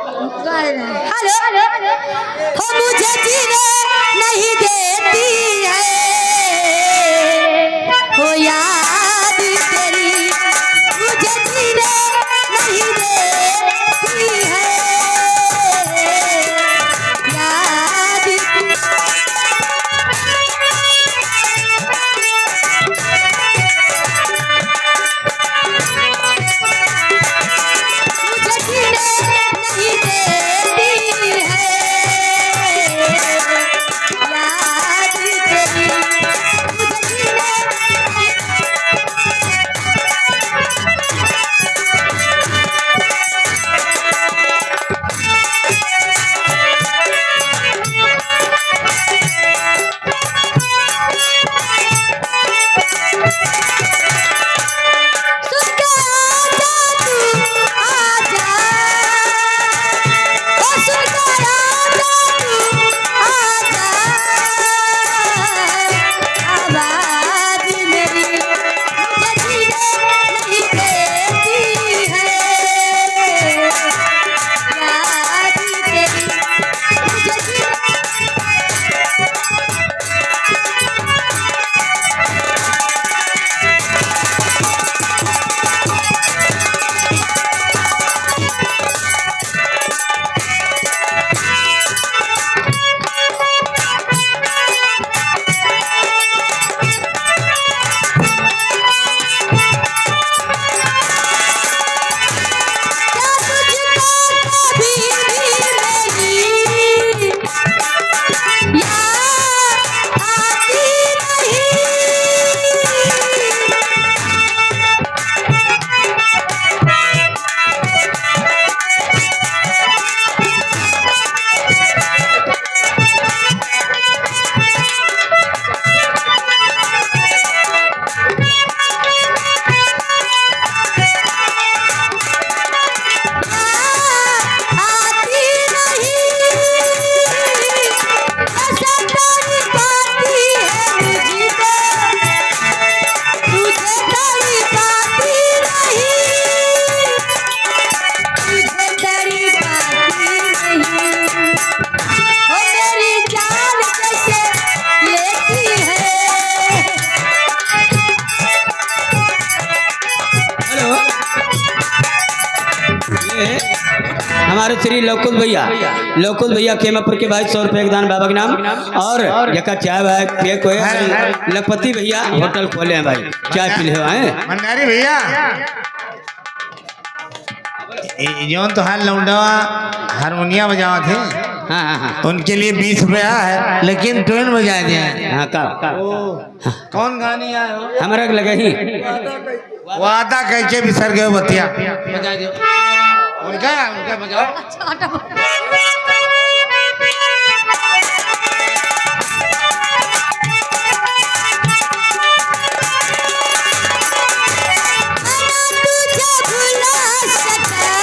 Hello हो मुझे जीने नहीं देती है हो याद तेरी मुझे जीने नहीं देती है याद मुझे जीने नहीं देती है याद तेरी मुझे जीने सुन के आजा तू आजा ओ सुन के आजा तू आजा आवाज मेरी मुझे जीने नहीं देती है याद तेरी मुझे जीने क्या तुझको कभी भी मेरी याद आती नहीं आती नहीं कैसे तेरी पाती है मुझको तुझे तेरी पाती नहीं तुझे तेरी पाती नहीं ओ मेरी जान कैसे लेती है हेलो, ये हमारे श्री लौकुत भैया केमापुर के भाई 100 रुपए के दान बाबा के नाम और जका चाय भाई पिए कोई लखपति भैया होटल खोले हैं भाई चाय पी ले हैं भंडारी भैया जौन तो हाल लौंडवा हारमोनिया बजावा थे हाँ हाँ हाँ उनके लिए 20 रुपया है लेकिन ट्रेन बजा दिया है। हाँ का कौन गानी आए हो हमारा लगा ही वादा कैसे बिसर गए बतिया बजा दो उनका बजाओ तुझे भुला सका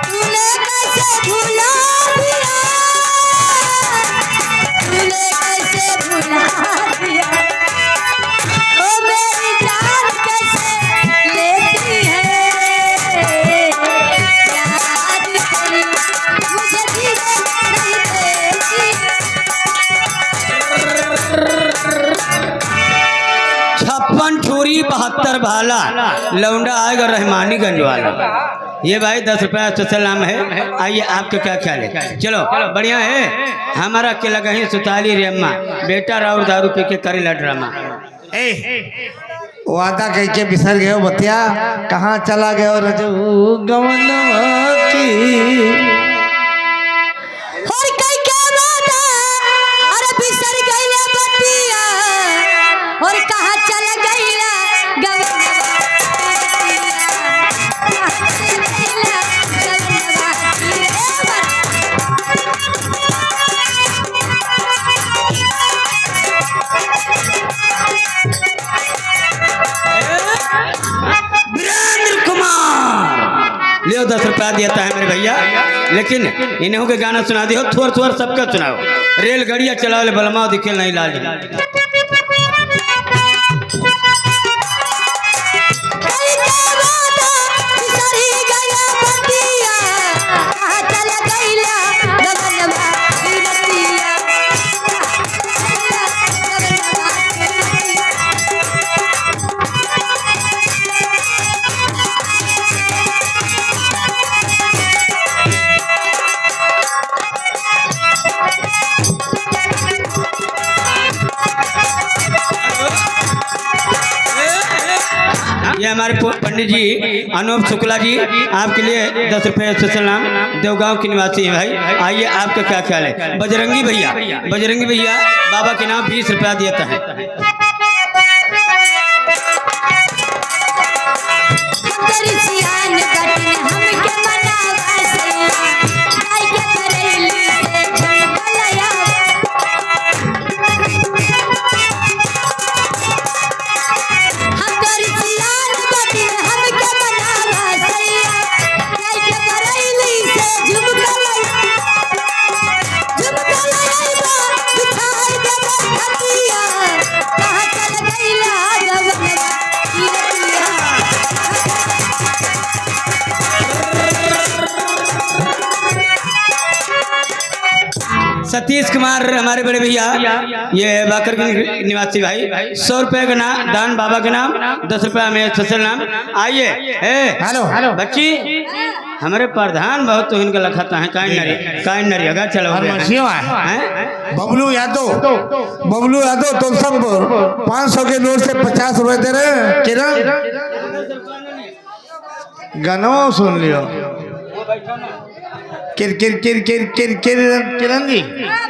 तूने कैसे भुला दिया तूने कैसे भुला दिया ओ मेरी जान कैसे लेती है याद तेरी मुझे जीने नहीं देती 56 ठूरी 72 भाला लौंडा आएगा रहमानीगंज वाला ये भाई 10 रुपया स्पेशल नाम है आइए आपका क्या ख्याल है चलो बढ़िया है हमारा के लगा ही सुताली रेम्मा बेटा राउर दारू पी के करे ड्रामा ए वादा कैसे बिसर गए हो बतिया कहाँ चला गए हो रजू गवनवा की और कई क्या बात है अरे बिसर गईले बतिया और कहाँ चल गईला गवनवा वीरेंद्र कुमार लियो 10 रुपया देता है मेरे भैया लेकिन इन्हों के गाना सुना दियो थोड़ा थोड़ा सबका सुनाओ रेलगाड़ियाँ चलाओ बलमा दिखे नहीं लाल कई क्या बात है बिसर गईला बतिया ये हमारे पंडित जी अनूप शुक्ला जी आपके लिए 10 रुपये स्पेशल नाम देवगांव के निवासी हैं भाई। आइए आपका क्या ख्याल है? बजरंगी भैया बाबा के नाम 20 रुपया देता है। सतीश कुमार हमारे बड़े भैया, ये बाकर के निवासी भाई, 100 रुपए का नाम दान बाबा के नाम, 10 रुपया में स्पेशल नाम। आइए हेलो बच्ची, हमारे प्रधान बहुत तो इनका लखाता है काइन नरी अगर चलो बबलू यादव तो सब 500 के नोट से 50 रुपए दे रहे हैं। गाना सुन लियो। किरण जी,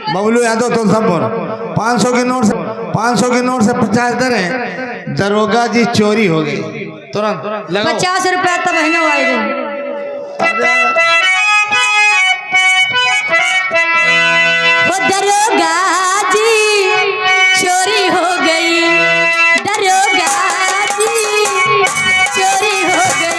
बबलू यादव तो सब 500 के नोट से 50 दे रहे। दरोगा जी चोरी हो गई, तुरंत 50 रुपया तब है आई गई। दरोगा जी चोरी हो गई, दरोगा जी चोरी हो गई।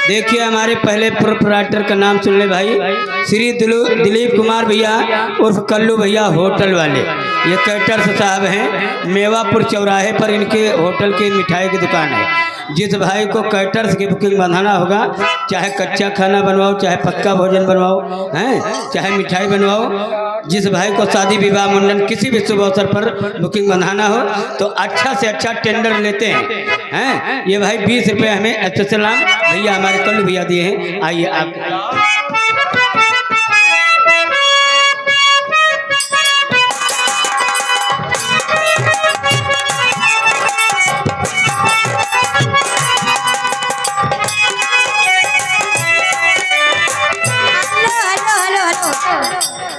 देखिए हमारे पहले प्रोपराइटर का नाम सुन ले भाई, श्री दिलीप कुमार भैया उर्फ कल्लू भैया होटल वाले। ये कैटर्स साहब हैं, मेवापुर चौराहे पर इनके होटल की मिठाई की दुकान है। जिस भाई को कैटर्स की बुकिंग बंधाना होगा, चाहे कच्चा खाना बनवाओ, चाहे पक्का भोजन बनवाओ, हैं चाहे मिठाई बनवाओ, जिस भाई को शादी विवाह मुंडन किसी भी शुभ अवसर पर बुकिंग बंधाना हो तो अच्छा से अच्छा टेंडर लेते हैं। ये भाई 20 रुपये हमें स्पेशल नाम भैया हमारे कल्लू भैया दिए हैं। आइए आप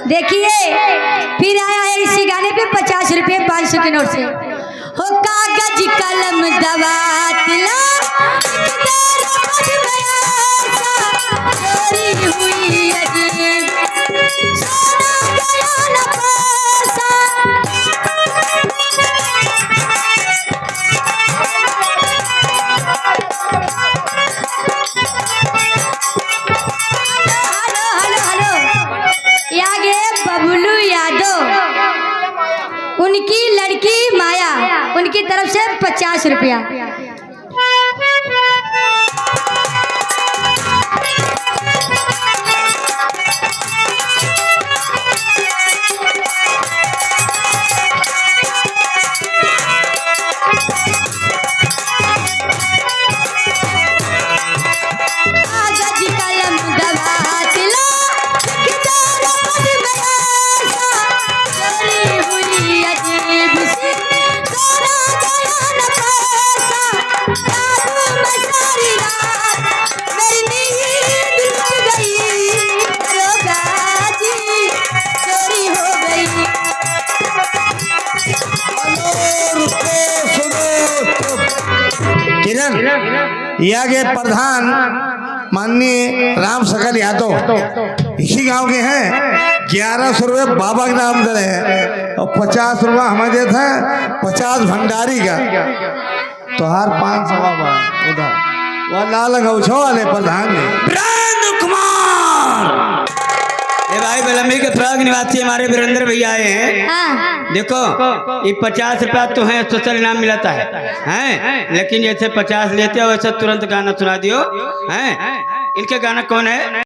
देखिए फिर आया है इसी गाने पे 50 रुपये 500 के नोट से। हो कागज कलम दवातला चोरी हुई अजीब, सोना गया न पैसा। बबलू यादव, उनकी लड़की माया, उनकी तरफ से 50 रुपया। यह के प्रधान माननीय राम सकल यादव इसी गांव के हैं। 1100 रुपये बाबा के नाम दे रहे हैं और 50 रुपया हमें देते हैं 50 भंडारी का। तो हर 500 उधर वह लाल गौछो वाले प्रधान ने ये भाई बेलम्बी के प्रयाग निवासी हमारे वीरेंद्र भैया आए हैं। देखो ये 50 रुपया तो है स्पेशल इनाम मिलता है, लेकिन जैसे 50 लेते हो वैसे तुरंत गाना सुना दियो। हैं इनके गाना कौन है?